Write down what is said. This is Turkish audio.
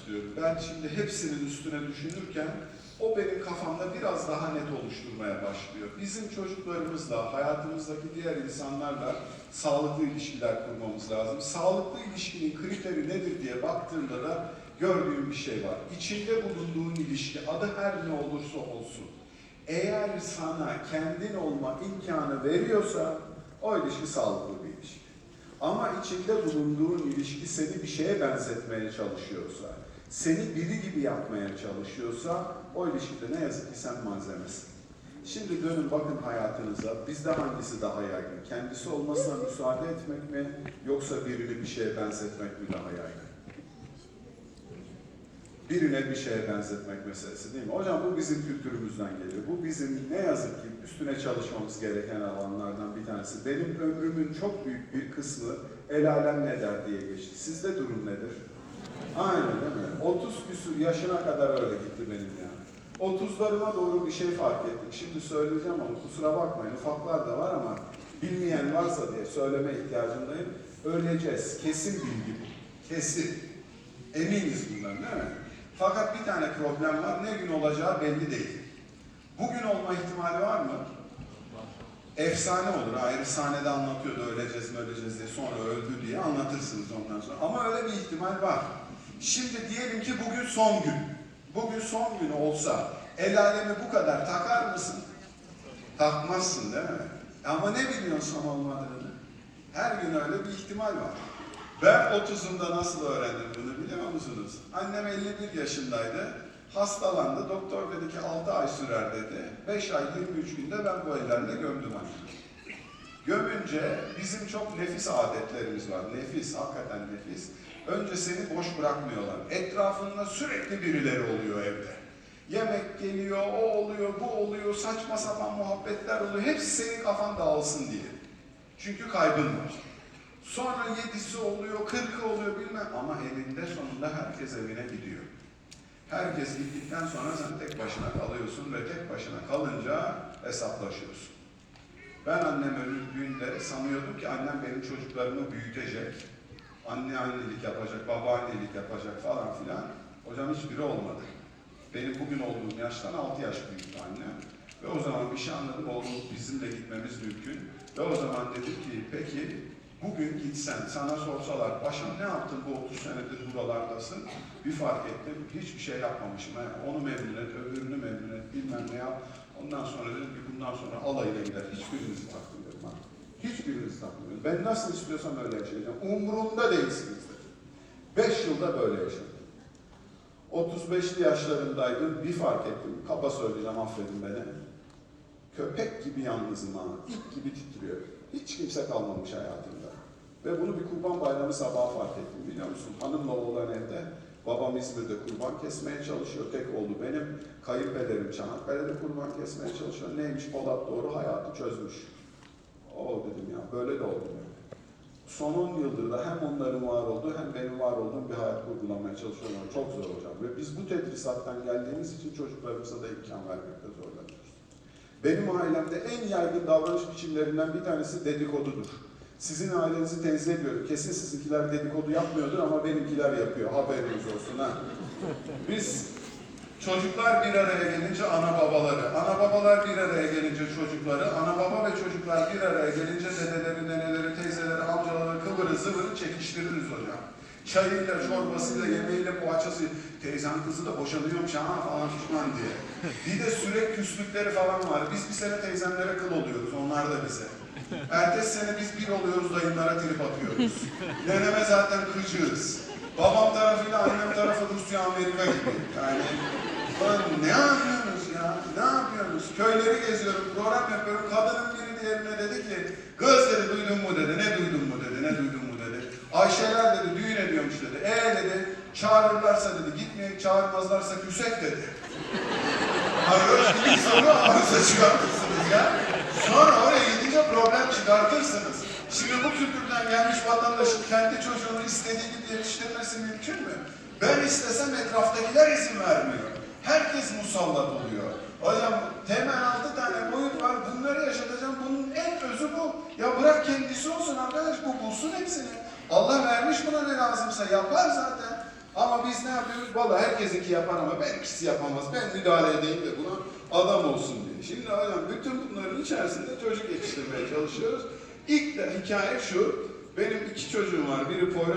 istiyorum. Ben şimdi hepsinin üstüne düşünürken o benim kafamda biraz daha net oluşturmaya başlıyor. Bizim çocuklarımızla, hayatımızdaki diğer insanlarla sağlıklı ilişkiler kurmamız lazım. Sağlıklı ilişkinin kriteri nedir diye baktığımda da gördüğüm bir şey var. İçinde bulunduğun ilişki, adı her ne olursa olsun, eğer sana kendin olma imkanı veriyorsa o ilişki sağlıklı bir ilişki. Ama içinde bulunduğun ilişki seni bir şeye benzetmeye çalışıyorsa, seni biri gibi yapmaya çalışıyorsa o ilişkide ne yazık ki sen malzemesin. Şimdi dönün bakın hayatınıza, bizde hangisi daha yaygın? Kendisi olmasına müsaade etmek mi, yoksa birini bir şeye benzetmek mi daha yaygın? Birine bir şeye benzetmek meselesi değil mi? Hocam bu bizim kültürümüzden geliyor. Bu bizim ne yazık ki üstüne çalışmamız gereken alanlardan bir tanesi. Benim ömrümün çok büyük bir kısmı el alem ne der diye geçti. Sizde durum nedir? Aynen değil mi? 30 küsur yaşına kadar öyle gitti benim yani. 30'larıma doğru bir şey fark ettim. Şimdi söyleyeceğim ama kusura bakmayın, ufaklar da var ama bilmeyen varsa diye söyleme ihtiyacındayım. Öleceğiz. Kesin bilgi bu. Kesin. Eminiz bundan değil mi? Fakat bir tane problem var. Ne gün olacağı belli değil. Bugün olma ihtimali var mı? Efsane olur. Ayrı sahnede anlatıyordu öleceğiz mi öleceğiz diye, sonra öldü diye anlatırsınız ondan sonra. Ama öyle bir ihtimal var. Şimdi diyelim ki bugün son gün. Bugün son gün olsa el alemi bu kadar takar mısın? Takmazsın değil mi? Ama ne biliyorsun son olmadığını? Her gün öyle bir ihtimal var. Ben 30'umda nasıl öğrendim bunu biliyor musunuz? Annem 51 yaşındaydı. Hastalandı. Doktor dedi ki 6 ay sürer dedi. 5 ay 23 günde ben bu ellerle gömdüm annemi. Gömünce bizim çok nefis adetlerimiz var. Nefis, hakikaten nefis. Önce seni boş bırakmıyorlar. Etrafında sürekli birileri oluyor evde. Yemek geliyor, o oluyor, bu oluyor, saçma sapan muhabbetler oluyor. Hepsi senin kafan dağılsın diye. Çünkü kaybın var. Sonra 7'si oluyor, 40'ı oluyor bilmem ama eninde sonunda herkes evine gidiyor. Herkes gittikten sonra sen tek başına kalıyorsun ve tek başına kalınca hesaplaşıyorsun. Ben annem öldüğünde sanıyordum ki annem benim çocuklarımı büyütecek. Anneannelik yapacak, babaannelik yapacak falan filan. Hocam hiçbiri olmadı. Benim bugün olduğum yaştan 6 yaş büyüktü annem. Ve o zaman bir şey anladım, oğlum bizimle gitmemiz mümkün. Ve o zaman dedim ki peki bugün gitsen, sana sorsalar, paşam ne yaptın bu 30 senedir buralardasın? Bir fark ettim, hiçbir şey yapmamışım. Onu memnun et, öbürünü memnun et, bilmem ne yap. Ondan sonra dedim ki bundan sonra alayına gider. Hiçbirinizi takmıyorum ha. Hiçbirinizi takmıyorum. Ben nasıl istiyorsam öyle yaşayacağım. Umurumda değilsiniz dedim. 5 yılda böyle yaşadım. 35'li yaşlarındaydım, bir fark ettim. Kaba söyleyeceğim, affedin beni. Köpek gibi yalnızım ha. İlk gibi titriyor. Hiç kimse kalmamış hayatımda. Ve bunu bir Kurban Bayramı sabahı fark ettim biliyor musun? Hanımla oğlan evde. Babam İzmir'de kurban kesmeye çalışıyor. Tek oğlu benim. Kayınpederim Çanakkale'de kurban kesmeye çalışıyor. Neymiş Polat doğru hayatı çözmüş. O dedim ya böyle de oldu. Son 10 yıldır da hem onların var olduğu hem benim var olduğum bir hayat kurgulamaya çalışıyorum. Çok zor hocam. Ve biz bu tedrisattan geldiğimiz için çocuklarımıza da imkan vermekte zorlanıyoruz. Benim ailemde en yaygın davranış biçimlerinden bir tanesi dedikodudur. Sizin ailenizi tenzih ediyorum. Kesin sizinkiler dedikodu yapmıyordur ama benimkiler yapıyor. Haberiniz olsun ha. Biz çocuklar bir araya gelince ana babaları, ana babalar bir araya gelince çocukları, ana baba ve çocuklar bir araya gelince dedeleri, neneleri, teyzeleri, amcaları, kıvırı zıvırı çekiştiririz hocam. Çayıyla, çorbasıyla, yemeğiyle, poğaçası, teyzem kızı da boşanıyormuş ha falan pişman diye. Bir de sürekli küslükleri falan var. Biz bir sene teyzemlere kıl oluyoruz, onlar da bize. Ertesi sene biz bir oluyoruz, dayımlara trip atıyoruz. Neneme zaten kıcığız. Babam tarafıyla annem tarafı Rusya, Amerika gibi. Yani ne yapıyorsunuz ya? Ne yapıyorsunuz? Köyleri geziyorum, program yapıyorum. Kadının biri diğerine dedi ki, kız dedi duydun mu dedi, ne duydun mu dedi, ne duydun mu dedi. Ayşeler dedi düğün ediyormuş dedi. Dedi çağırırlarsa dedi, gitmeyip çağırmazlarsa küsek dedi. Hayır, bir soru arıza çıkartırsınız ya. Sonra oraya gidince problem çıkartırsınız. Şimdi bu kültürden gelmiş vatandaşın kendi çocuğunu istediği gibi yetiştirmesi mümkün mü? Ben istesem etraftakiler izin vermiyor. Herkes musallat oluyor. Hocam temel 6 tane boyut var. Bunları yaşatacağım. Bunun en özü bu. Ya bırak kendisi olsun arkadaş. Bu bulsun hepsini. Allah vermiş buna ne lazımsa yapar zaten. Ama biz ne yapıyoruz? Vallahi herkesinki yapar ama benimkisi yapamaz. Ben müdahale edeyim de buna adam olsun diye. Şimdi hocam bütün bunların içerisinde çocuk yetiştirmeye çalışıyoruz. İlk de hikaye şu. Benim 2 çocuğum var. Biri program